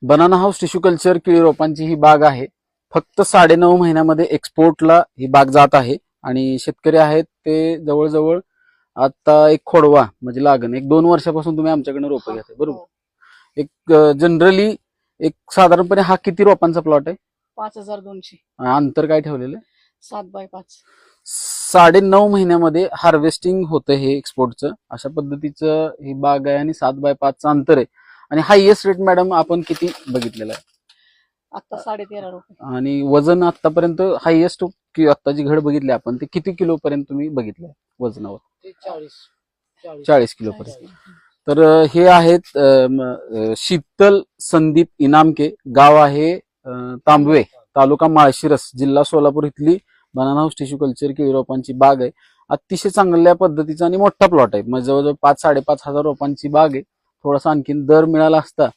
Banana house tissue culture केळी रोपांची ही बाग आहे. फक्त 9.5 महिन्यामध्ये एक्सपोर्टला ही बाग जात आहे आणि शेतकरी आहेत ते जवळजवळ आता एक खोडवा म्हणजे लागण 1-2 वर्षापासून तुम्ही आमच्याकडनं रोपं घेताय बरोबर. एक जनरली एक साधारणपणे हा किती रोपांचा प्लॉट आहे? 5200. अंतर काय ठेवलेलं आहे? 7x5. 9.5 महिन्यामध्ये हार्वेस्टिंग होतं हे एक्सपोर्टचं. अशा पद्धतीचं ही बाग आहे आणि 7x5चं अंतर आहे. आणि हायएस्ट रेट मॅडम आपण किती बघितलेला आहे? आता 13.5 रुपये. आणि वजन आतापर्यंत हायएस्ट आता जी घड बघितली आपण ते किती किलो पर्यंत तुम्ही बघितलंय वजनावर? 40 किलो पर्यंत. तर हे आहेत शीतल संदीप इनामके, गाव आहे तांबवे, तालुका माळशिरस, जिल्हा सोलापूर इथली बनाना हाऊस टिश्यू कल्चर केळी रोपांची बाग आहे. अतिशय चांगल्या पद्धतीचा आणि मोठा प्लॉट आहे. म्हणजे जवळजवळ 5-5.5 हजार रोपांची बाग आहे. थोडासा आणखीन दर मिळाला असता